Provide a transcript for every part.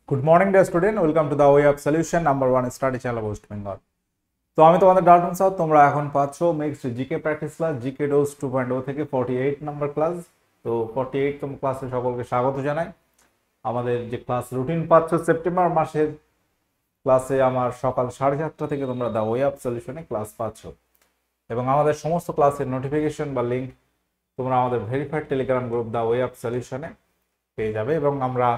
Good morning dear student, welcome to the way of solution number 1 study channel West Bengal. তো আমি তোমাদের Dalton sir, তোমরা এখন পাচ্ছ next GK practice class GK dose 2.0 থেকে 48 number class. তো 48তম ক্লাসে সকলকে স্বাগত জানাই। আমাদের যে ক্লাস রুটিন পাচ্ছ সেপ্টেম্বর মাসের ক্লাসে আমার সকাল 7:30 থেকে তোমরা দ্য ওয়ে অফ সলিউশনে ক্লাস পাচ্ছ, এবং আমাদের সমস্ত ক্লাসের নোটিফিকেশন বা লিঙ্ক তোমরা আমাদের verified Telegram group the way of সলিউশনে পেয়ে যাবে। এবং আমরা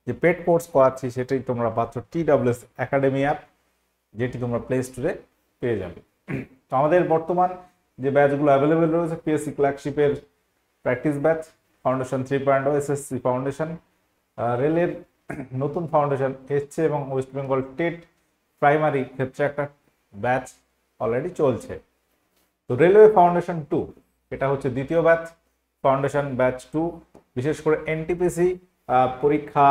যে পেড কোর্স করাচ্ছি সেটাই তোমরা পাচ্ছ TWS একাডেমি অ্যাপ, যেটি তোমরা প্লে স্টোরে পেয়ে যাবে। তো আমাদের বর্তমান যে ব্যাচগুলো অ্যাভেলেবেল রয়েছে, পিএসসি ক্লার্কশিপের practice batch, foundation 3.0, SSC foundation, রেলের নতুন ফাউন্ডেশন এসছে, এবং ওয়েস্ট বেঙ্গল টেট প্রাইমারি ক্ষেত্রে একটা ব্যাচ অলরেডি চলছে। তো রেলওয়ে ফাউন্ডেশন 2 এটা হচ্ছে দ্বিতীয় ব্যাচ, ফাউন্ডেশন ব্যাচ 2। বিশেষ করে এনটিপিসি পরীক্ষা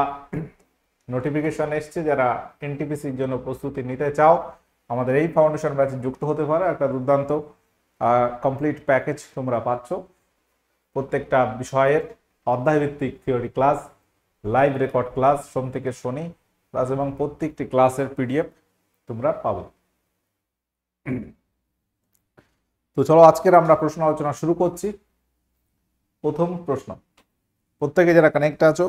নোটিফিকেশন এসছে, যারা এনটিপিসির জন্য প্রস্তুতি নিতে চাও আমাদের এই ফাউন্ডেশন ব্যাচে যুক্ত হতে পারো। একটা দুর্দান্ত কমপ্লিট প্যাকেজ তোমরা পাচ্ছ। প্রত্যেকটা বিষয়ের অধ্যায়ভিত্তিক theory class, live record class সোম থেকে শনি ক্লাস, এবং প্রত্যেকটি ক্লাসের পিডিএফ তোমরা পাবে। তো চলো আজকের আমরা প্রশ্ন আলোচনা শুরু করছি। প্রথম প্রশ্ন, প্রত্যেকে যারা কানেক্ট আছো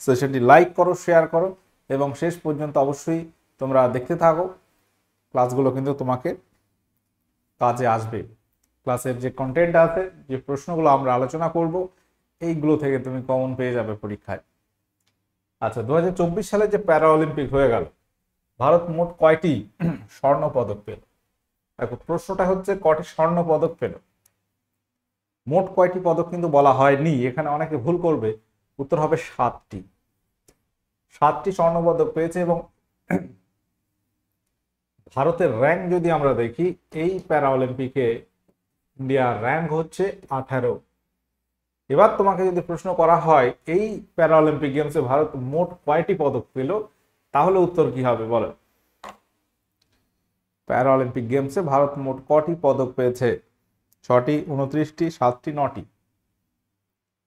সেশনটি লাইক করো, শেয়ার করো, এবং শেষ পর্যন্ত অবশ্যই তোমরা দেখতে থাকো। ক্লাসগুলো কিন্তু তোমাকে কাজে আসবে। ক্লাসের যে কন্টেন্ট আছে, যে প্রশ্নগুলো আমরা আলোচনা করব, এইগুলো থেকে তুমি কমন পেয়ে যাবে পরীক্ষায়। আচ্ছা, 2024 সালে যে প্যারা অলিম্পিক হয়ে গেল, ভারত মোট কয়টি স্বর্ণ পদক পেল? দেখো, প্রশ্নটা হচ্ছে কয়টি স্বর্ণ পদক পেল, মোট কয়টি পদক কিন্তু বলা হয়নি। এখানে অনেকে ভুল করবে, উত্তর হবে 7টি। 7টি স্বর্ণ পদক পেয়েছে। এবং ভারতের র্যাঙ্ক যদি আমরা দেখি, এই প্যারা অলিম্পিকে ইন্ডিয়ার র্যাঙ্ক হচ্ছে 18। এবার তোমাকে যদি প্রশ্ন করা হয় এই প্যারা অলিম্পিক গেমসে ভারত মোট কয়টি পদক পেল, তাহলে উত্তর কি হবে বলো? প্যারা অলিম্পিক গেমসে ভারত মোট কটি পদক পেয়েছে? 6টি, 29টি, 7টি, 9টি?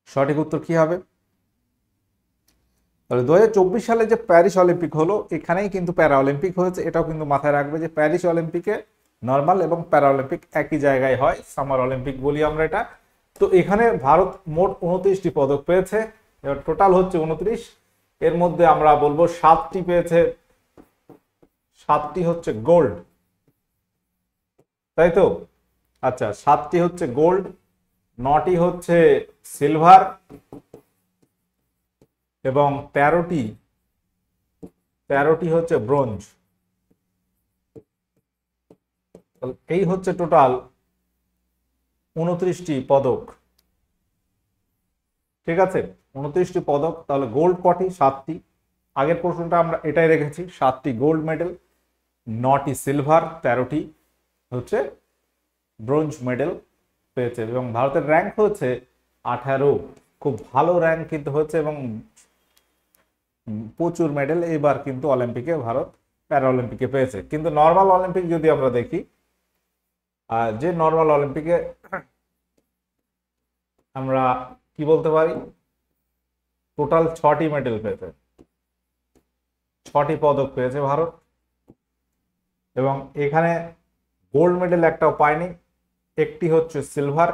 সঠিক উত্তর কি হবে? তাহলে 2024 সালে যে প্যারিস অলিম্পিক হলো, এখানেই কিন্তু প্যারা অলিম্পিক হয়েছে। এটাও কিন্তু মাথায় রাখবে যে প্যারিস অলিম্পিকে নর্মাল এবং প্যারা অলিম্পিক একই জায়গায় হয়, সামার অলিম্পিক বলি আমরা এটা। তো এখানে ভারত মোট 29টি পদক পেয়েছে। এবার টোটাল হচ্ছে 29। এর মধ্যে আমরা বলবো 7টি পেয়েছে, 7টি হচ্ছে গোল্ড, তাই তো? আচ্ছা, 7টি হচ্ছে গোল্ড, 9টি হচ্ছে সিলভার, এবং 13টি হচ্ছে ব্রোঞ্জ। এই হচ্ছে টোটাল 29টি পদক। ঠিক আছে, 29টি পদক। তাহলে গোল্ড কটি? 7টি। আগের প্রশ্নটা আমরা এটাই রেখেছি, 7টি গোল্ড মেডেল, 9টি সিলভার, 13টি হচ্ছে ব্রোঞ্জ মেডেল পেয়েছে। এবং ভারতের র্যাঙ্ক হচ্ছে 18। খুব ভালো র্যাঙ্ক কিন্তু হচ্ছে, এবং প্রচুর মেডেল এবার কিন্তু অলিম্পিকে ভারত প্যারা অলিম্পিকে পেয়েছে। কিন্তু নর্মাল অলিম্পিক যদি আমরা দেখি, যে নর্মাল অলিম্পিকে আমরা কি বলতে পারি, টোটাল 6টি মেডেল পেয়েছে, 6টি পদক পেয়েছে ভারত। এবং এখানে গোল্ড মেডেল একটাও পায়নি, একটি হচ্ছে সিলভার,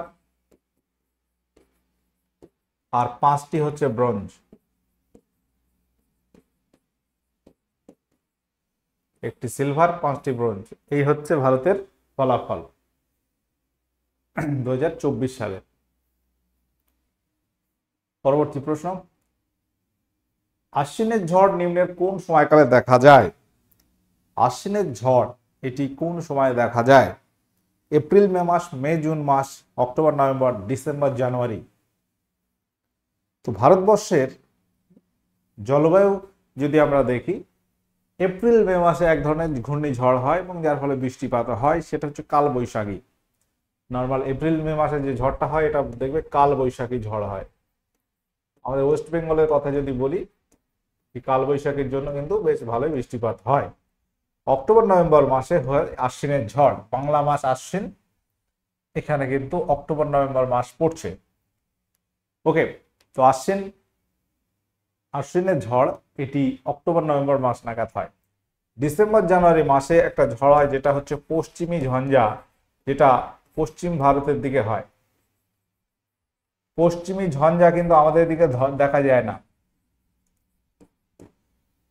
আর 5টি হচ্ছে ব্রোঞ্জ। একটি সিলভার, 5টি ব্রোঞ্জ। এই হচ্ছে ভারতের ফলাফল 2024 সালে। পরবর্তী প্রশ্ন, আশ্বিনের ঝড় নিম্নের কোন সময়কালে দেখা যায়? আশ্বিনের ঝড় এটি কোন সময় দেখা যায়? এপ্রিল মে মাস, মে জুন মাস, অক্টোবর নভেম্বর, ডিসেম্বর জানুয়ারি? তো ভারতবর্ষের জলবায়ু যদি আমরা দেখি, এপ্রিল মে মাসে এক ধরনের ঘূর্ণিঝড় হয়, এবং যার ফলে বৃষ্টিপাত হয়, সেটা হচ্ছে কালবৈশাখী। নর্মাল এপ্রিল মে মাসে যে ঝড়টা হয়, এটা দেখবে কালবৈশাখী ঝড় হয়। আমাদের ওয়েস্ট বেঙ্গলের কথা যদি বলি, এই কালবৈশাখীর জন্য কিন্তু বেশ ভালোই বৃষ্টিপাত হয়। অক্টোবর নভেম্বর মাসে হয় আশ্বিনের ঝড়। বাংলা মাস আশ্বিন, এখানে কিন্তু অক্টোবর নভেম্বর মাস পড়ছে। ওকে, তো আশ্বিন আশ্বিনের ঝড় এটি অক্টোবর নভেম্বর মাস নাগাদ হয়। ডিসেম্বর জানুয়ারি মাসে একটা ঝড় হয় যেটা হচ্ছে পশ্চিমী ঝঞ্ঝা, যেটা পশ্চিম ভারতের দিকে হয়। পশ্চিমী ঝঞ্ঝা কিন্তু আমাদের দিকে দেখা যায় না।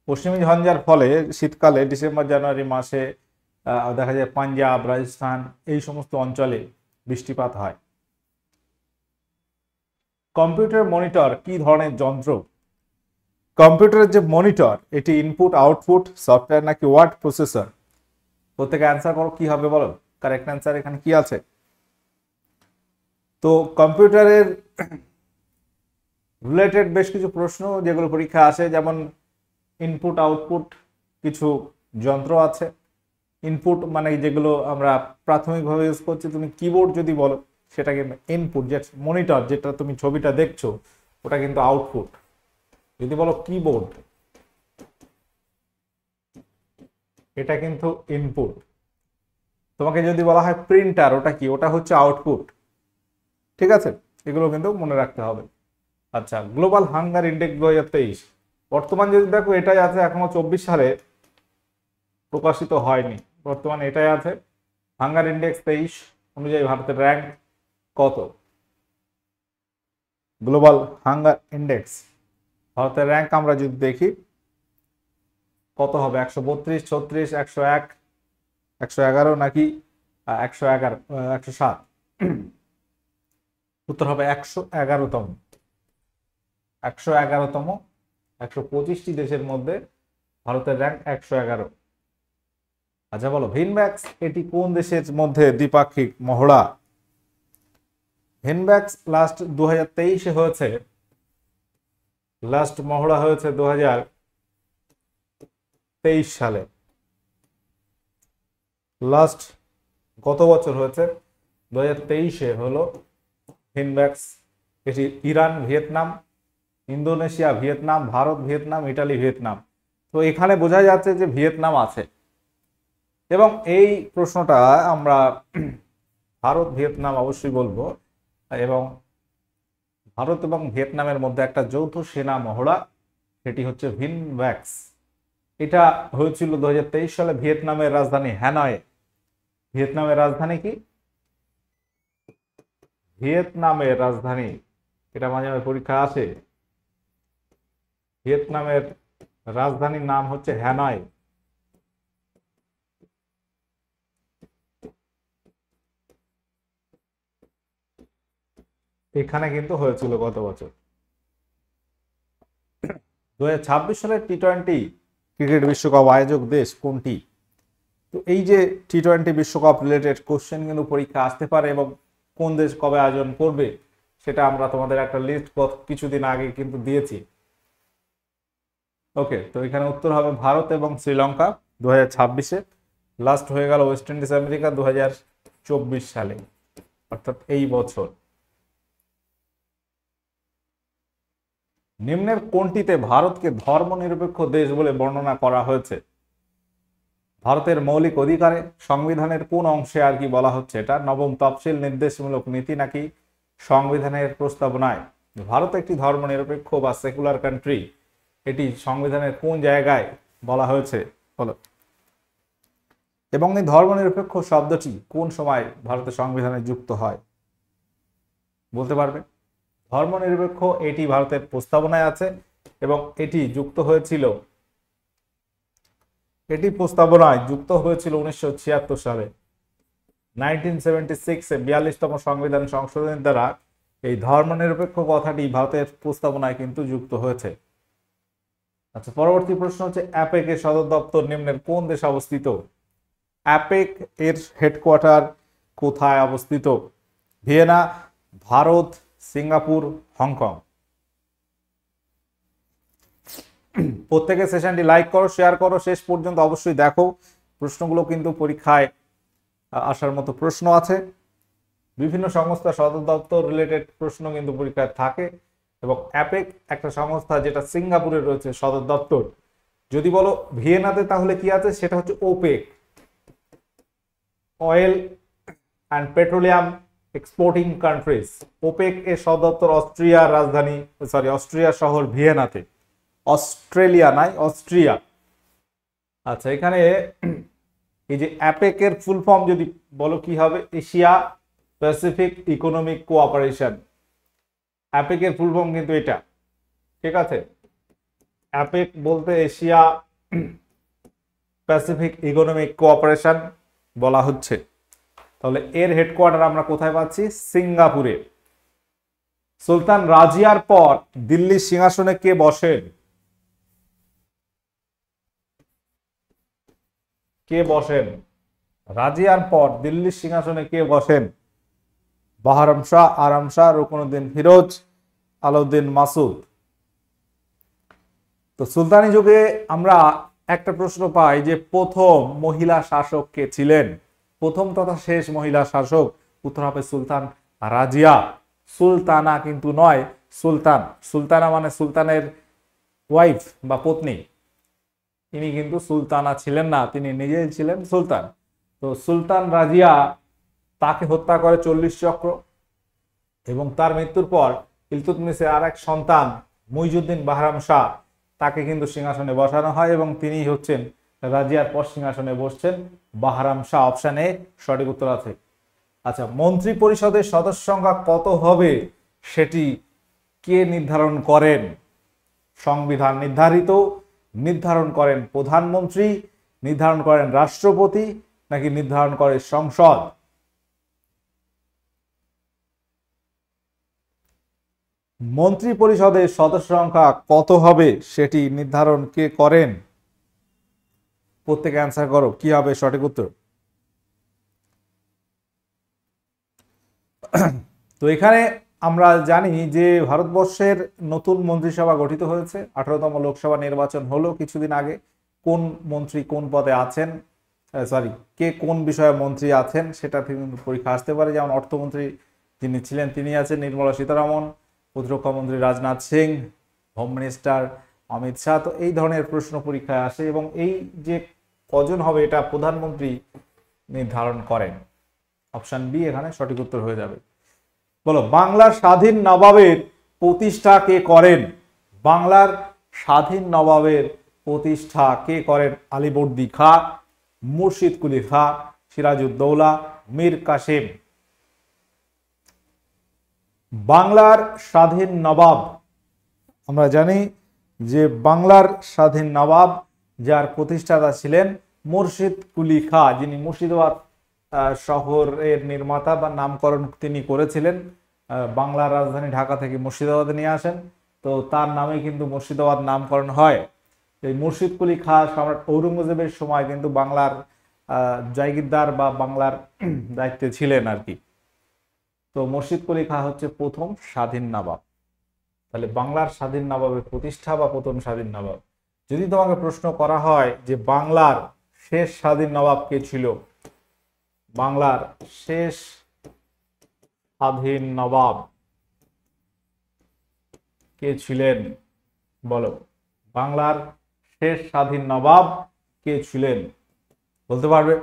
পশ্চিমী ঝঞ্ঝার ফলে শীতকালে ডিসেম্বর জানুয়ারি মাসে দেখা যায় পাঞ্জাব, রাজস্থান এই সমস্ত অঞ্চলে বৃষ্টিপাত হয়। কম্পিউটার মনিটর কি ধরনের যন্ত্র? কম্পিউটারের যে মনিটর এটি ইনপুট আউটপুট সফটওয়্যার নাকি ওয়ার্ড প্রসেসর? প্রত্যেকে অ্যান্সার করো, কি হবে বলো, কারেক্ট অ্যান্সার এখানে কি আছে? তো কম্পিউটারের রিলেটেড বেশ কিছু প্রশ্ন যেগুলো পরীক্ষা আসে, যেমন ইনপুট আউটপুট কিছু যন্ত্র আছে। ইনপুট মানে যেগুলো আমরা প্রাথমিকভাবে ইউজ করছি, তুমি কিবোর্ড যদি বলো সেটা কিন্তু ইনপুট, যে মনিটর যেটা তুমি ছবিটা দেখছো ওটা কিন্তু আউটপুট। যদি বলো কিবোর্ড এটা কিন্তু ইনপুট। তোমাকে যদি বলা হয় প্রিন্টার ওটা কি, ওটা হচ্ছে আউটপুট। ঠিক আছে, এগুলো কিন্তু মনে রাখতে হবে। আচ্ছা, গ্লোবাল হাঙ্গার ইন্ডেক্স 2023 বর্তমান যদি দেখো এটাই আছে, এখনো 24 সালে প্রকাশিত হয়নি, বর্তমানে এটাই আছে। হাঙ্গার ইন্ডেক্স 23 অনুযায়ী ভারতের র্যাঙ্ক কত? গ্লোবাল হাঙ্গার ইন্ডেক্স ভারতের র্যাঙ্ক আমরা যদি দেখি কত হবে, 132, 36, 101, 111 নাকি 111, 107? উত্তর হবে 111তম। 111তম। 125টি দেশের মধ্যে ভারতের র্যাঙ্ক 111। আচ্ছা বলো, ভিনব্যাক্স এটি কোন দেশের মধ্যে দ্বিপাক্ষিক মহড়া? ভিনব্যাক্স লাস্ট 2023-এ হয়েছে, লাস্ট মহড়া হয়েছে 2023 সালে। লাস্ট গত বছর হয়েছে 2023-এ হলো ভিনব্যাক্স। এটি Iran, Vietnam, Indonesia, Vietnam, Bharat, Vietnam, Italy, Vietnam. তো এখানে বোঝা যাচ্ছে যে ভিয়েতনাম আছে, এবং এই প্রশ্নটা আমরা ভারত ভিয়েতনাম অবশ্যই বলবো। এবং ভারত এবং ভিয়েতনামের মধ্যে একটা যৌথ সেনা মহড়া, সেটি হচ্ছে ভিনব্যাক্স। এটা হয়েছিল 2023 সালে ভিয়েতনামের রাজধানী হ্যানয়ে। ভিয়েতনামের রাজধানী কি? ভিয়েতনামের রাজধানী, এটা মাঝে মাঝে পরীক্ষা আসে। ভিয়েতনামের রাজধানীর নাম হচ্ছে হ্যানয়। এখানে কিন্তু হয়েছিল গত বছর। 2026 সালের টি-20 ক্রিকেট বিশ্বকাপ আয়োজক দেশ কোনটি? তো এই যে টি-20 বিশ্বকাপ রিলেটেড কোশ্চেন কিন্তু পরীক্ষা আসতে পারে, এবং কোন দেশ কবে আয়োজন করবে সেটা আমরা তোমাদের একটা লিস্ট কিছুদিন আগে কিন্তু দিয়েছি। ওকে, তো এখানে উত্তর হবে ভারত এবং শ্রীলঙ্কা 2026-এ। লাস্ট হয়ে গেল ওয়েস্ট ইন্ডিজ আমেরিকা 2024 সালে, অর্থাৎ এই বছর। নিম্নের কোনটিতে ভারতকে ধর্মনিরপেক্ষ দেশ বলে বর্ণনা করা হয়েছে? ভারতের মৌলিক অধিকারে সংবিধানের কোন অংশে আর কি বলা হচ্ছে? এটা নবম তফসিল নির্দেশমূলক নীতি নাকি সংবিধানের প্রস্তাবনায়? ভারত একটি ধর্মনিরপেক্ষ বা সেকুলার কান্ট্রি, এটি সংবিধানের কোন জায়গায় বলা হয়েছে বলো? এবং এই ধর্মনিরপেক্ষ শব্দটি কোন সময় ভারতের সংবিধানে যুক্ত হয় বলতে পারবে? ধর্মনিরপেক্ষ এটি ভারতের প্রস্তাবনায় আছে, এবং এটি যুক্ত হয়েছিল, এটি প্রস্তাবনায় যুক্ত হয়েছিল 1976 সালে। 1976-এ 42তম সংবিধান সংশোধনের দ্বারা এই ধর্মনিরপেক্ষ কথাটি ভারতের প্রস্তাবনায় কিন্তু যুক্ত হয়েছে। আচ্ছা, পরবর্তী প্রশ্ন হচ্ছে অ্যাপেক এর সদর দপ্তর নিম্নের কোন দেশে অবস্থিত? অ্যাপেক এর হেডকোয়ার্টার কোথায় অবস্থিত? Vienna, Bharat, Singapore, Hong Kong? প্রত্যেকে সেশনটি লাইক করো, শেয়ার করো, শেষ পর্যন্ত অবশ্যই দেখো। প্রশ্নগুলো কিন্তু পরীক্ষায় আসার মতো প্রশ্ন আছে। বিভিন্ন সংস্থা সদর দপ্তর রিলেটেড প্রশ্ন কিন্তু পরীক্ষায় থাকে, এবং অ্যাপেক একটা সংস্থা যেটা সিঙ্গাপুরে রয়েছে সদর দপ্তর। যদি বলো ভিয়েনাতে তাহলে কি আছে, সেটা হচ্ছে OPEC, oil and petroleum exporting countries. OPEC এর সদর দপ্তর অস্ট্রিয়ার রাজধানী অস্ট্রিয়া শহর ভিয়েনাতে। অস্ট্রেলিয়া নাই, অস্ট্রিয়া। আচ্ছা, এখানে এই যে অ্যাপেকের ফুল ফর্ম যদি বলো কি হবে? Asia Pacific economic cooperation. অ্যাপেকের ফুল ফর্ম কিন্তু এটা, ঠিক আছে? অ্যাপেক বলতে এশিয়া প্যাসিফিক ইকোনমিক কোঅপারেশন বলা হচ্ছে। তাহলে এর হেডকোয়ার্টার আমরা কোথায় পাচ্ছি? সিঙ্গাপুরে। সুলতান রাজিয়ার পর দিল্লির সিংহাসনে কে বসেন? কে বসেন? রাজিয়ার পর দিল্লির সিংহাসনে কে বসেন? বাহরাম শাহ, আরাম শাহ, রুকনুদ্দিন ফিরোজ, আলাউদ্দিন মাসুদ। তো সুলতানি যুগে আমরা একটা প্রশ্ন পাই যে প্রথম মহিলা শাসক কে ছিলেন? প্রথম তথা শেষ মহিলা শাসক, উত্তর হবে সুলতান রাজিয়া। সুলতানা কিন্তু নয়, সুলতান। সুলতানা মানে সুলতানের ওয়াইফ বা পত্নী, তিনি কিন্তু সুলতানা ছিলেন না, তিনি নিজেই ছিলেন সুলতান। তো সুলতান রাজিয়া, তাকে হত্যা করে 40 চক্র, এবং তার মৃত্যুর পর ইলতুৎমিশের আর এক সন্তান মুইজুদ্দিন বাহরাম শাহ, তাকে কিন্তু সিংহাসনে বসানো হয় এবং তিনি হচ্ছেন রাজিয়ার পর সিংহাসনে বসছেন বাহরাম শাহ। অপশন এ সঠিক উত্তর আছে। আচ্ছা, মন্ত্রী পরিষদের সদস্য সংখ্যা কত হবে সেটি কে নির্ধারণ করেন? সংবিধান নির্ধারণ করেন প্রধানমন্ত্রী, নির্ধারণ করেন রাষ্ট্রপতি, নাকি নির্ধারণ করে সংসদ? মন্ত্রী পরিষদের সদস্য সংখ্যা কত হবে সেটি নির্ধারণ কে করেন? প্রত্যেকে অ্যান্সার করো, কি হবে সঠিক উত্তর? তো এখানে আমরা জানি যে ভারতবর্ষের নতুন মন্ত্রিসভা গঠিত হয়েছে, 18তম লোকসভা নির্বাচন হলো কিছুদিন আগে। কোন মন্ত্রী কোন পদে আছেন, কে কোন বিষয়ে মন্ত্রী আছেন সেটা কিন্তু পরীক্ষা আসতে পারে। যেমন অর্থমন্ত্রী যিনি ছিলেন তিনি আছেন নির্মলা সীতারামন, প্রতিরক্ষা মন্ত্রী রাজনাথ সিং, হোম মিনিস্টার অমিত শাহ। তো এই ধরনের প্রশ্ন পরীক্ষায় আসে, এবং এই যে কজন হবে এটা প্রধানমন্ত্রী নির্ধারণ করেন। অপশন বি এখানে সঠিক উত্তর হয়ে যাবে। বলো, বাংলার স্বাধীন নবাবের প্রতিষ্ঠা কে করেন? বাংলার স্বাধীন নবাবের প্রতিষ্ঠা কে করেন? আলীবর্দী খাঁ, মুর্শিদ কুলি খাঁ, সিরাজউদ্দৌলা, মীর কাসেম। বাংলার স্বাধীন নবাব, আমরা জানি যে বাংলার স্বাধীন নবাব যার প্রতিষ্ঠাতা ছিলেন মুর্শিদ কুলি খাঁ, যিনি মুর্শিদাবাদ শহরের নির্মাতা বা নামকরণ তিনি করেছিলেন। বাংলার রাজধানী ঢাকা থেকে মুর্শিদাবাদে নিয়ে আসেন, তো তার নামে কিন্তু মুর্শিদাবাদ নামকরণ হয়। এই মুর্শিদ কুলি খাঁ সম্রাট ঔরঙ্গজেবের সময় কিন্তু বাংলার জাগিরদার বা বাংলার দায়িত্বে ছিলেন আর কি। তো মুর্শিদ কুলি খাঁ হচ্ছে প্রথম স্বাধীন নবাব। তাহলে বাংলার স্বাধীন নবাবের প্রতিষ্ঠা বা প্রথম স্বাধীন নবাব। যদি তোমাকে প্রশ্ন করা হয় যে বাংলার শেষ স্বাধীন নবাব কে ছিল, বাংলার শেষ স্বাধীন নবাব কে ছিলেন? বলো, বাংলার শেষ স্বাধীন নবাব কে ছিলেন? বলতে পারবে?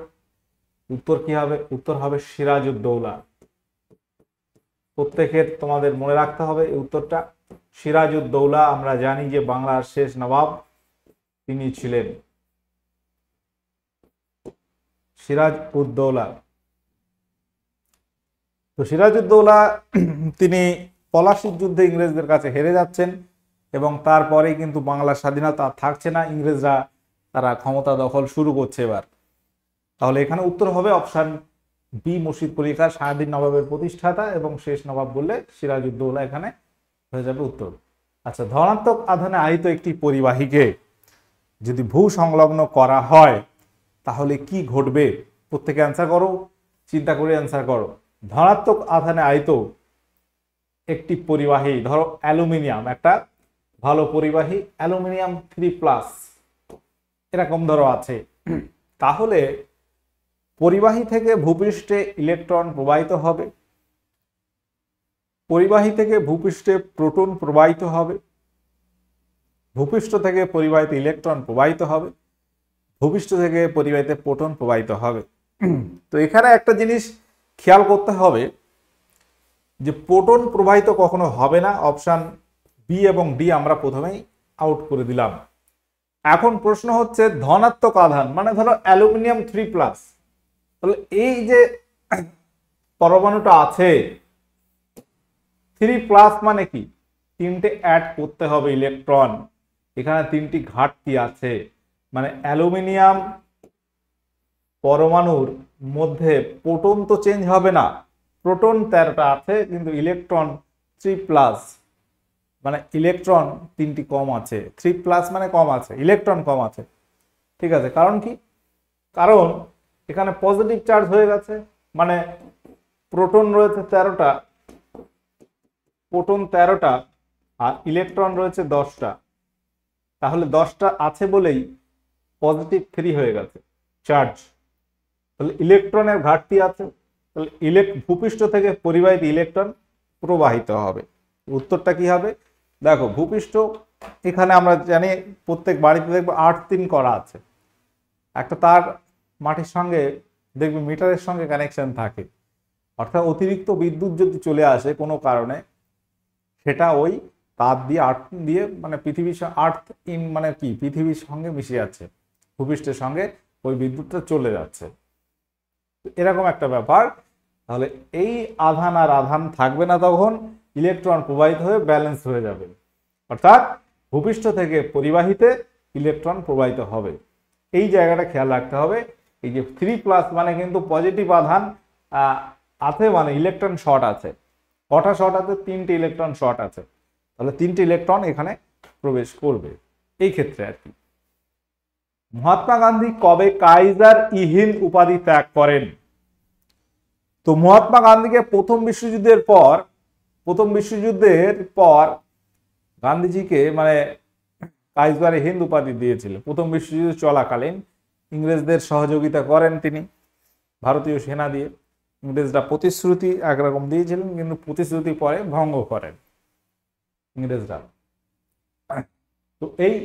উত্তর কি হবে? উত্তর হবে সিরাজউদ্দৌলা। প্রত্যেকের তোমাদের মনে রাখতে হবে এই উত্তরটা, সিরাজউদ্দৌলা। আমরা জানি যে বাংলার শেষ নবাব তিনি ছিলেন সিরাজউদ্দৌলা। তো সিরাজউদ্দৌলা তিনি পলাশির যুদ্ধে ইংরেজদের কাছে হেরে যাচ্ছেন, এবং তারপরেই কিন্তু বাংলার স্বাধীনতা থাকছে না, ইংরেজরা তারা ক্ষমতা দখল শুরু করছে এবার। তাহলে এখানে উত্তর হবে অপশন বি, মুর্শিদ কুলি খাঁ স্বাধীন নবাবের প্রতিষ্ঠাতা, এবং শেষ নবাব বললে সিরাজউদ্দৌলা এখানে হয়ে যাবে উত্তর। আচ্ছা, ধনাত্মক আধানে আহিত একটি পরিবাহীকে যদি ভূ সংলগ্ন করা হয় তাহলে কি ঘটবে? প্রত্যেকে অ্যান্সার করো, চিন্তা করে অ্যান্সার করো। ধনাত্মক আধানে আহিত একটি পরিবাহী, ধরো অ্যালুমিনিয়াম, একটা ভালো পরিবাহী অ্যালুমিনিয়াম 3+, এরকম ধরো আছে, তাহলে পরিবাহী থেকে ভূপৃষ্ঠে ইলেকট্রন প্রবাহিত হবে, পরিবাহী থেকে ভূপৃষ্ঠে প্রোটন প্রবাহিত হবে, ভূপৃষ্ঠ থেকে পরিবাহিত ইলেকট্রন প্রবাহিত হবে, ভূপৃষ্ঠ থেকে পরিবাহিত প্রোটন প্রবাহিত হবে। তো এখানে একটা জিনিস খেয়াল করতে হবে যে প্রোটন প্রবাহিত কখনো হবে না। অপশন বি এবং ডি আমরা প্রথমেই আউট করে দিলাম। এখন প্রশ্ন হচ্ছে ধনাত্মক আধান, মানে ধরো অ্যালুমিনিয়াম 3+, তাহলে এই যে পরমাণুটা আছে 3+ মানে কি, তিনটে অ্যাড করতে হবে ইলেকট্রন, এখানে তিনটি ঘাটতি আছে, মানে অ্যালুমিনিয়াম পরমাণুর মধ্যে প্রোটন তো চেঞ্জ হবে না, প্রোটন 13টা আছে কিন্তু ইলেকট্রন 3+, মানে ইলেকট্রন তিনটি কম আছে। 3+ মানে কম আছে, ইলেকট্রন কম আছে, ঠিক আছে। কারণ কি, কারণ এখানে পজিটিভ চার্জ হয়ে গেছে, মানে প্রোটন রয়েছে 13টা, প্রোটন 13টা আর ইলেকট্রন রয়েছে 10টা, তাহলে 10টা আছে বলেই পজিটিভ 3 হয়ে গেছে চার্জ, তাহলে ইলেকট্রনের ঘাটতি আছে, তাহলে ভূপৃষ্ঠ থেকে পরিবাহিত ইলেকট্রন প্রবাহিত হবে। উত্তরটা কি হবে, দেখো ভূপৃষ্ঠ এখানে আমরা জানি প্রত্যেক বাড়িতে দেখবো 8-3 করা আছে, একটা তার মাটির সঙ্গে দেখবে মিটারের সঙ্গে কানেকশন থাকে, অর্থাৎ অতিরিক্ত বিদ্যুৎ যদি চলে আসে কোনো কারণে, সেটা ওই তার দিয়ে দিয়ে মানে পৃথিবীর মানে কি পৃথিবীর সঙ্গে মিশে যাচ্ছে, ভূপৃষ্ঠের সঙ্গে ওই বিদ্যুৎটা চলে যাচ্ছে, এরকম একটা ব্যাপার। তাহলে এই আধান আর আধান থাকবে না, তখন ইলেকট্রন প্রবাহিত হয়ে ব্যালেন্স হয়ে যাবে, অর্থাৎ ভূপৃষ্ঠ থেকে পরিবাহিতে ইলেকট্রন প্রবাহিত হবে। এই জায়গাটা খেয়াল রাখতে হবে। এই যে 3+ মানে কিন্তু পজিটিভ আধান আছে, মানে ইলেকট্রন শর্ট আছে, কটা শর্ট আছে, 3টে ইলেকট্রন শর্ট আছে, তাহলে 3টে ইলেকট্রন এখানে প্রবেশ করবে এই ক্ষেত্রে আর কি। মহাত্মা গান্ধী কবে কাইজার ই হিন্দ উপাধি ত্যাগ করেন? তো মহাত্মা গান্ধীকে প্রথম বিশ্বযুদ্ধের পর গান্ধীজিকে মানে কাইজার ই হিন্দ উপাধি দিয়েছিল। প্রথম বিশ্বযুদ্ধ চলাকালীন ইংরেজদের সহযোগিতা করেন তিনি ভারতীয় সেনা দিয়ে, ইংরেজরা প্রতিশ্রুতি একরকম দিয়েছিলেন কিন্তু প্রতিশ্রুতি পরে ভঙ্গ করেন ইংরেজরা। তো এই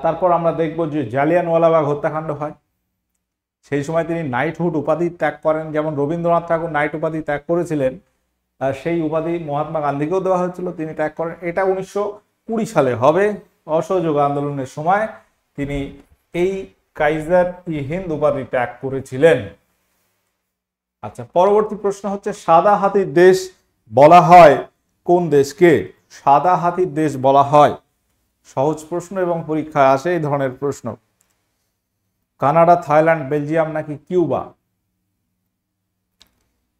তারপর আমরা দেখব যে জালিয়ানওয়ালাবাগ হত্যাকাণ্ড হয়, সেই সময় তিনি নাইটহুড উপাধি ত্যাগ করেন, যেমন রবীন্দ্রনাথ ঠাকুর নাইট উপাধি ত্যাগ করেছিলেন, সেই উপাধি মহাত্মা গান্ধীকেও দেওয়া হয়েছিল, তিনি ত্যাগ করেন। এটা 1920 সালে হবে, অসহযোগ আন্দোলনের সময় তিনি এই কাইজার ই হিন্দ উপাধি ত্যাগ করেছিলেন। আচ্ছা, পরবর্তী প্রশ্ন হচ্ছে সাদা হাতির দেশ বলা হয় কোন দেশকে? সাদা হাতির দেশ বলা হয়, সহজ প্রশ্ন এবং পরীক্ষায় আসে এই ধরনের প্রশ্ন। কানাডা, থাইল্যান্ড, বেলজিয়াম নাকি কিউবা?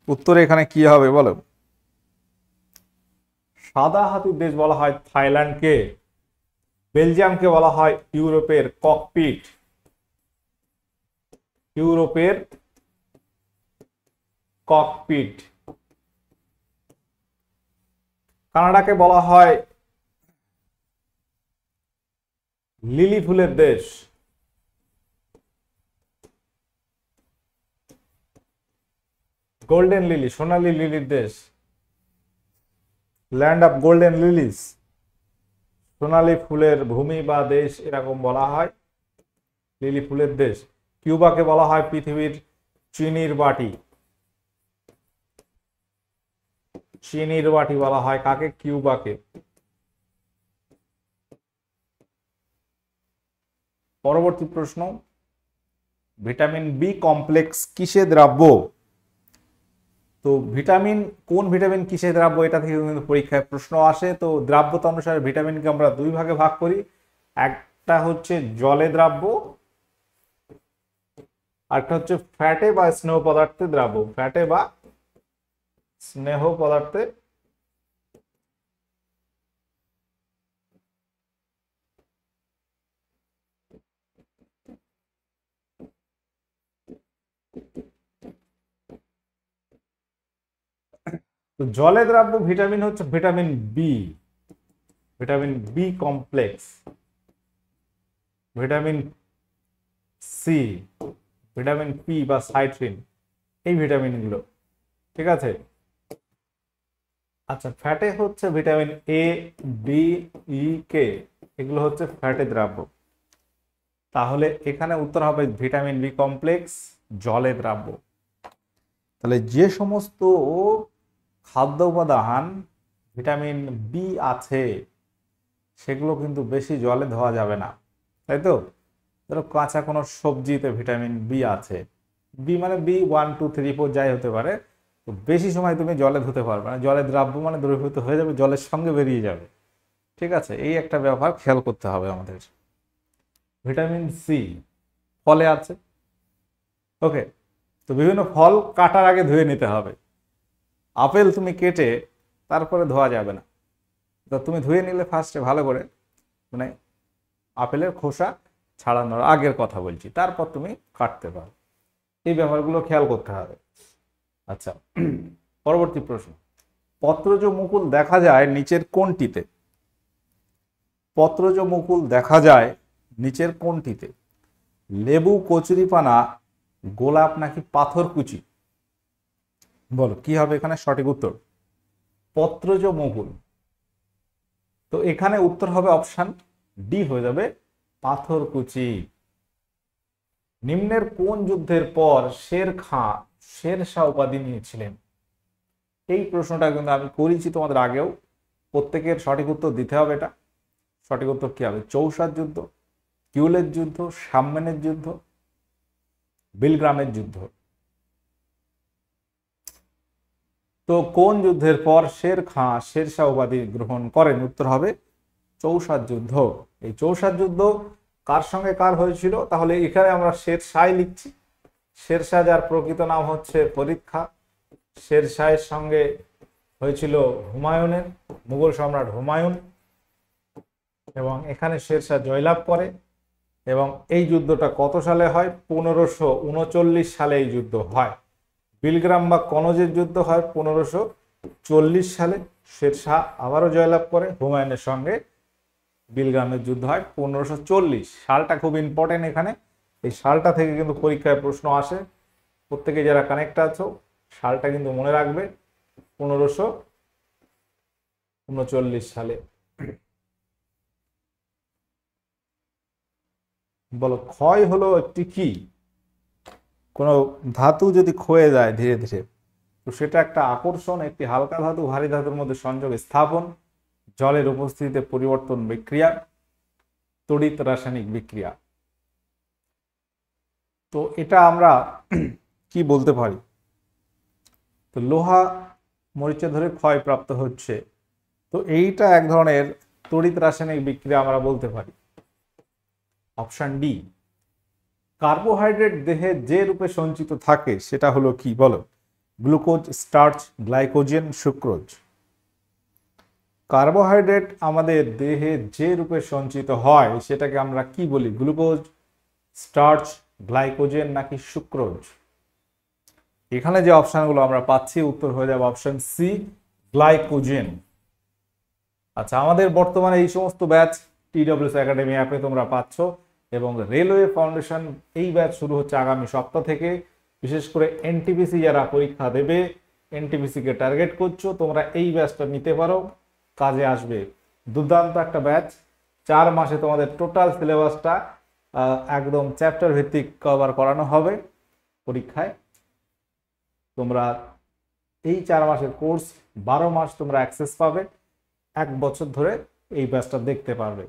উত্তর এখানে কি হবে বলো? সাদা হাতির দেশ বলা হয় থাইল্যান্ডকে, বেলজিয়ামকে বলা হয় ইউরোপের ককপিট, ইউরোপের ককপিট। কানাডাকে বলা হয় লিলি ফুলের দেশ, গোল্ডেন লিলি, সোনালী লিলির দেশ, ল্যান্ড অফ গোল্ডেন লিলিস, সোনালী ফুলের ভূমি বা দেশ এরকম বলা হয়, লিলি ফুলের দেশ। কিউবাকে বলা হয় পৃথিবীর চিনির বাটি, চিনির বাটি বলা হয় কাকে? কিউবাকে। পরবর্তী প্রশ্ন, ভিটামিন বি কমপ্লেক্স কিসে দ্রাব্য? তো কোন ভিটামিন কিসে দ্রাব্য, এটা থেকে কিন্তু পরীক্ষায় প্রশ্ন আসে। তো দ্রাব্যতা অনুসারে ভিটামিনকে আমরা দুই ভাগে ভাগ করি, একটা হচ্ছে জলে দ্রাব্য, আরেকটা হচ্ছে ফ্যাটে বা স্নেহ পদার্থে দ্রাব্য, ফ্যাটে বা স্নেহ পদার্থে তো জলে দ্রাব্য ভিটামিন হচ্ছে vitamin B, vitamin B complex, vitamin C, vitamin P বা সাইট্রিন, এই ভিটামিনগুলো, ঠিক আছে। আচ্ছা, ফ্যাটে হচ্ছে ভিটামিন এ, ডি, ই, কে, এগুলো হচ্ছে ফ্যাটে দ্রাব্য। তাহলে এখানে উত্তর হবে ভিটামিন বি কমপ্লেক্স জলে দ্রাব্য। তাহলে যে সমস্ত খাদ্য উপাদান ভিটামিন বি আছে সেগুলো কিন্তু বেশি জলে ধোয়া যাবে না, তাই তো? ধরো কাঁচা কোনো সবজিতে ভিটামিন বি আছে, বি মানে B1 2 3 4 যাই হতে পারে, তো বেশি সময় তুমি জলে ধুতে পারবে না, জলে দ্রাব্য মানে দ্রবীভূত হয়ে যাবে, জলের সঙ্গে বেরিয়ে যাবে। ঠিক আছে, এই একটা ব্যাপার খেয়াল করতে হবে আমাদের। ভিটামিন সি ফলে আছে। ওকে, তো বিভিন্ন ফল কাটার আগে ধুয়ে নিতে হবে। আপেল তুমি কেটে তারপরে ধোয়া যাবে না, তো তুমি ধুয়ে নিলে ফার্স্টে ভালো করে, মানে আপেলের খোসা ছাড়ানোর আগের কথা বলছি, তারপর তুমি কাটতে পারো। এই ব্যাপারগুলো খেয়াল করতে হবে। আচ্ছা, পরবর্তী প্রশ্ন, পত্রজ মুকুল দেখা যায় নিচের কোনটিতে? পত্রজ মুকুল দেখা যায় নিচের কোনটিতে? লেবু, কচুরিপানা, গোলাপ নাকি পাথরকুচি? বলো কি হবে এখানে সঠিক উত্তর? পত্রজ মুকুল। তো এখানে উত্তর হবে অপশন ডি, হয়ে যাবে পাথরকুচি। নিম্নের কোন যুদ্ধের পর শেরশাহ উপাধি নিয়েছিলেন? এই প্রশ্নটা কিন্তু আমি করেছি তোমাদের আগেও, প্রত্যেকের সঠিক উত্তর দিতে হবে। এটা সঠিক উত্তর কি হবে? চৌসার যুদ্ধ, কিউলের যুদ্ধ, সাম্মেনের যুদ্ধ, বিলগ্রামের যুদ্ধ। তো কোন যুদ্ধের পর শেরশাহ উপাধি গ্রহণ করেন? উত্তর হবে চৌসার যুদ্ধ। এই চৌসার যুদ্ধ কার সঙ্গে কার হয়েছিল? তাহলে এখানে আমরা শেরশাহ লিখছি। শেরশাহ যার প্রকৃত নাম হচ্ছে ফরিদ খাঁ, শেরশাহের সঙ্গে হয়েছিল হুমায়ুনের, মুঘল সম্রাট হুমায়ুন, এবং এখানে শেরশাহ জয়লাভ করে। এবং এই যুদ্ধটা কত সালে হয়? 1539 সালে এই যুদ্ধ হয়। বিলগ্রাম বা কনজের যুদ্ধ হয় 1540 সালে। শেরশাহ আবারও জয়লাভ করে হুমায়ুনের সঙ্গে। বিলগ্রামের যুদ্ধ হয় 1540। সালটা খুব ইম্পর্টেন্ট এখানে, এই সালটা থেকে কিন্তু পরীক্ষায় প্রশ্ন আসে। প্রত্যেকে যারা কানেক্ট আছো সালটা কিন্তু মনে রাখবে, 1539 সালে। বলো ক্ষয় হলো একটি কি? কোনো ধাতু যদি ক্ষয়ে যায় ধীরে ধীরে, তো সেটা একটা আকর্ষণ, একটি হালকা ধাতু ভারী ধাতুর মধ্যে সংযোগ স্থাপন, জলের উপস্থিতিতে পরিবর্তন বিক্রিয়া, তড়িৎ রাসায়নিক বিক্রিয়া। তো এটা আমরা কি বলতে পারি? তো লোহা মরিচা ধরে ক্ষয়প্রাপ্ত হচ্ছে, তো এইটা এক ধরনের তড়িৎ রাসায়নিক বিক্রিয়া আমরা বলতে পারি। Option D. কার্বোহাইড্রেট দেহে যে রূপে সঞ্চিত থাকে সেটা হলো কি? বলো। Glucose, starch, glycogen, sucrose. Carbohydrate আমাদের দেহে যে রূপে সঞ্চিত হয় সেটাকে আমরা কি বলি? গ্লুকোজ, স্টার্চ, গ্লাইকোজেন নাকি সুক্রোজ? এখানে যে অপশনগুলো আমরা পাচ্ছি উত্তর হয়ে যাবে অপশন সি, গ্লাইকোজেন। আচ্ছা, আমাদের বর্তমানে এই সমস্ত ব্যাচ TWS একাডেমি অ্যাপে তোমরা পাচ্ছ, এবং রেলওয়ে ফাউন্ডেশন এই ব্যাচ শুরু হচ্ছে আগামী সপ্তাহ থেকে। বিশেষ করে NTPC যারা পরীক্ষা দেবে, NTPC কে টার্গেট করছো, তোমরা এই ব্যাচটা নিতে পারো, কাজে আসবে। দুর্দান্ত একটা ব্যাচ, 4 মাসে তোমাদের টোটাল সিলেবাসটা একদম চ্যাপ্টার ভিত্তিক কভার করানো হবে পরীক্ষায়। তোমরা এই 4 মাসের কোর্স 12 মাস তোমরা অ্যাক্সেস পাবে, 1 বছর ধরে এই ব্যাচটা দেখতে পারবে।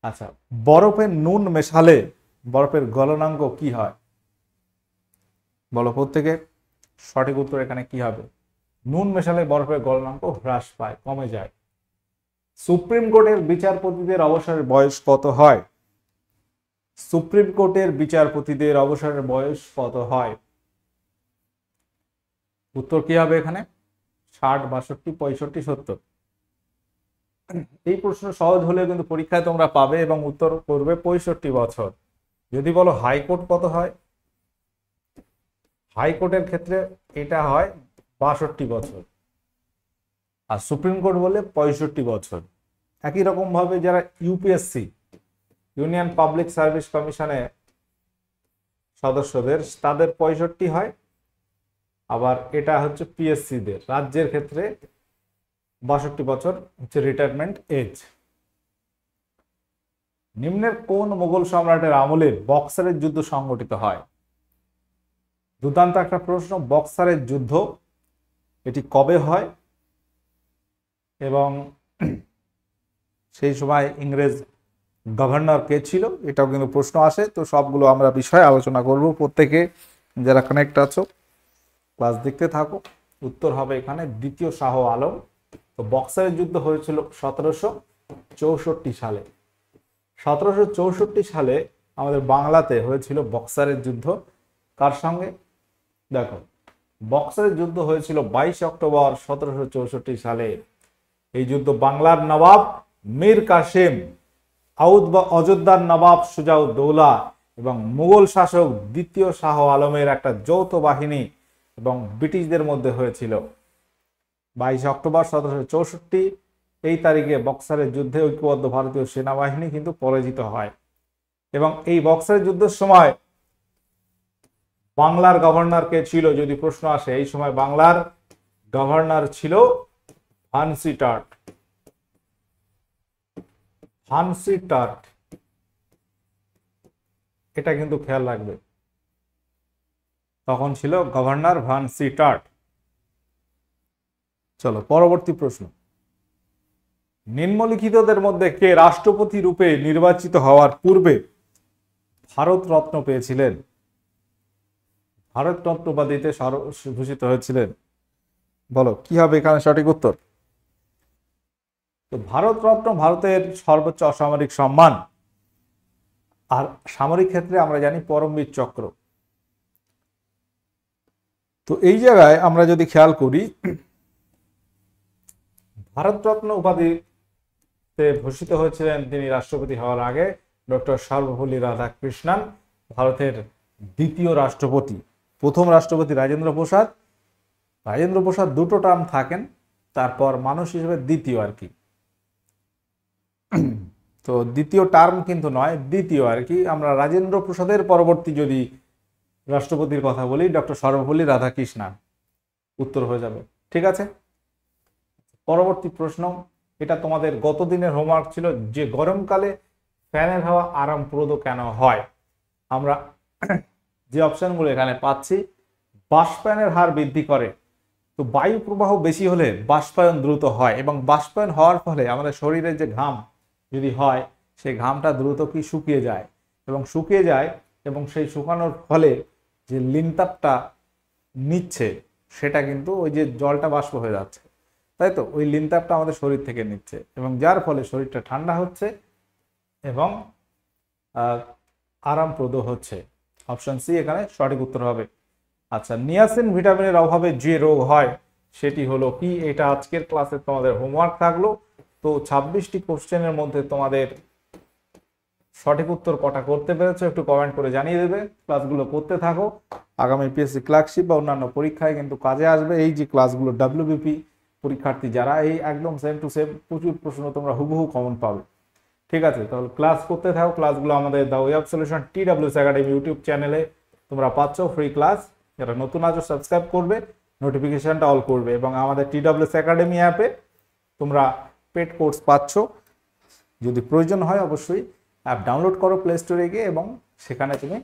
আচ্ছা, বরফে নুন মেশালে বরফের গলনাঙ্ক কি হয়? বলো প্রত্যেকে, সঠিক উত্তর এখানে কি হবে? নুন মেশালে বরফের গলনাঙ্ক হ্রাস পায়, কমে যায়। সুপ্রিম কোর্টের বিচারপতিদের অবসরের বয়স কত হয়? সুপ্রিম কোর্টের বিচারপতিদের অবসরের বয়স কত হয়? উত্তর কি হবে এখানে? 60, 62, 65, 70। এই প্রশ্ন সহজ হলেও কিন্তু পরীক্ষায় তোমরা পাবে, এবং উত্তর করবে 65 বছর। যদি বলো হাইকোর্ট কত হয়, হাইকোর্টের ক্ষেত্রে এটা হয় 62 বছর, আর সুপ্রিম কোর্ট বলে 65 বছর। একই রকম ভাবে যারা UPSC, ইউনিয়ন পাবলিক সার্ভিস কমিশনে সদস্যদের, তাদের 65 হয়। আবার এটা হচ্ছে PSC দের, রাজ্যের ক্ষেত্রে 62 বছর হচ্ছে রিটায়ারমেন্ট এজ। নিম্নের কোন মুঘল সম্রাটের আমলে বক্সারের যুদ্ধ সংগঠিত হয়? দুর্দান্ত একটা প্রশ্ন। বক্সারের যুদ্ধ এটি কবে হয় এবং সেই সময় ইংরেজ গভর্নর কে ছিল, এটাও কিন্তু প্রশ্ন আসে। তো সবগুলো আমরা বিষয়ে আলোচনা করব। প্রত্যেকে যারা কানেক্ট আছো ক্লাস দেখতে থাকো। উত্তর হবে এখানে দ্বিতীয় শাহ আলম। তো বক্সারের যুদ্ধ হয়েছিল 1764 সালে। 1764 সালে আমাদের বাংলাতে হয়েছিল বক্সারের যুদ্ধ। কার সঙ্গে? দেখো, বক্সারের যুদ্ধ হয়েছিল 22 অক্টোবর 1764 সালে। এই যুদ্ধ বাংলার নবাব মীর কাসেম, অযোধ্যার নবাব সুজাউদ্দৌলা এবং মুঘল শাসক দ্বিতীয় শাহ আলমের একটা যৌথ বাহিনী এবং ব্রিটিশদের মধ্যে হয়েছিল। 22 অক্টোবর 1764 এই তারিখে বক্সারের যুদ্ধে ঐক্যবদ্ধ ভারতীয় সেনাবাহিনী কিন্তু পরাজিত হয়। এবং এই বক্সারের যুদ্ধের সময় বাংলার গভর্নর কে ছিল যদি প্রশ্ন আসে, এই সময় বাংলার গভর্নর ছিল ভানসিটার্ট। ভানসিটার্ট, এটা কিন্তু খেয়াল রাখবে, তখন ছিল গভর্নর ভানসিটার্ট। চলো পরবর্তী প্রশ্ন। নিম্নলিখিতদের মধ্যে কে রাষ্ট্রপতি রূপে নির্বাচিত হওয়ার পূর্বে ভারত রত্ন পেয়েছিলেন? ভারত রত্ন উপাধিতে ভূষিত হয়েছিলেন, বলো কি হবে এখানে সঠিক উত্তর? তো ভারত রত্ন ভারতের সর্বোচ্চ অসামরিক সম্মান। আর সামরিক ক্ষেত্রে আমরা জানি পরমবীর চক্র। তো এই জায়গায় আমরা যদি খেয়াল করি, ভারতরত্ন উপাধিতে ভূষিত হয়েছিলেন তিনি রাষ্ট্রপতি হওয়ার আগে ডক্টর সর্বপল্লী রাধাকৃষ্ণন, ভারতের দ্বিতীয় রাষ্ট্রপতি। প্রথম রাষ্ট্রপতি রাজেন্দ্র প্রসাদ। রাজেন্দ্র প্রসাদ দুটো টার্ম থাকেন, তারপর মানুষ হিসেবে দ্বিতীয় আর কি। তো দ্বিতীয় টার্ম কিন্তু নয়, দ্বিতীয় আর কি। আমরা রাজেন্দ্র প্রসাদের পরবর্তী যদি রাষ্ট্রপতির কথা বলি, ডক্টর সর্বপল্লী রাধাকৃষ্ণন, উত্তর হয়ে যাবে। ঠিক আছে, পরবর্তী প্রশ্ন। এটা তোমাদের গত দিনের হোমওয়ার্ক ছিল যে গরমকালে ফ্যানের হাওয়া আরামপ্রদ কেন হয়। আমরা যে অপশনগুলো এখানে পাচ্ছি, বাষ্পায়নের হার বৃদ্ধি করে। তো বায়ু প্রবাহ বেশি হলে বাষ্পায়ন দ্রুত হয় এবং বাষ্পায়ন হওয়ার ফলে আমাদের শরীরের যে ঘাম যদি হয়, সেই ঘামটা দ্রুত কি শুকিয়ে যায় এবং শুকিয়ে যায়, এবং সেই শুকানোর ফলে যে লিনতাপটা নিচ্ছে সেটা কিন্তু ওই যে জলটা বাষ্প হয়ে যাচ্ছে, তাই তো ওই লিনতাপটা আমাদের শরীর থেকে নিচ্ছে এবং যার ফলে শরীরটা ঠান্ডা হচ্ছে এবং আরামপ্রদ হচ্ছে। অপশন সি এখানে সঠিক উত্তর হবে। আচ্ছা, নিয়াসিন ভিটামিনের অভাবে যে রোগ হয় সেটি হলো কি? এটা আজকের ক্লাসে তোমাদের হোমওয়ার্ক থাকলো। তো 26টি কোশ্চেনের মধ্যে তোমাদের সঠিক উত্তর কটা করতে পেরেছো একটু কমেন্ট করে জানিয়ে দেবে। ক্লাসগুলো করতে থাকো, আগামী পিএসসি ক্লার্কশিপ বা অন্যান্য পরীক্ষায় কিন্তু কাজে আসবে। এই যে ক্লাসগুলো ডাব্লিউবিপি পরীক্ষার্থী যারা, এই একদম সেম টু সেম প্রচুর প্রশ্ন তোমরা হুবহু কমন পাবে। ঠিক আছে, তাহলে ক্লাস করতে থাকো। ক্লাসগুলো আমাদের the way of solution TWS academy YouTube চ্যানেলে তোমরা পাচ্ছ ফ্রি ক্লাস। যারা নতুন আছো সাবস্ক্রাইব করবে, নোটিফিকেশনটা অল করবে, এবং আমাদের TWS একাডেমি অ্যাপে তোমরা পেড কোর্স পাচ্ছ। যদি প্রয়োজন হয় অবশ্যই অ্যাপ ডাউনলোড করো প্লে স্টোরে গিয়ে, এবং সেখানে তুমি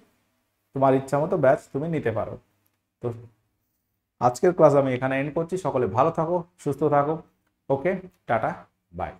তোমার ইচ্ছা মতো ব্যাচ তুমি নিতে পারো। তো আজকের ক্লাস আমি এখানে এন্ড করছি। সকলে ভালো থাকো, সুস্থ থাকো। ওকে, টাটা, বাই।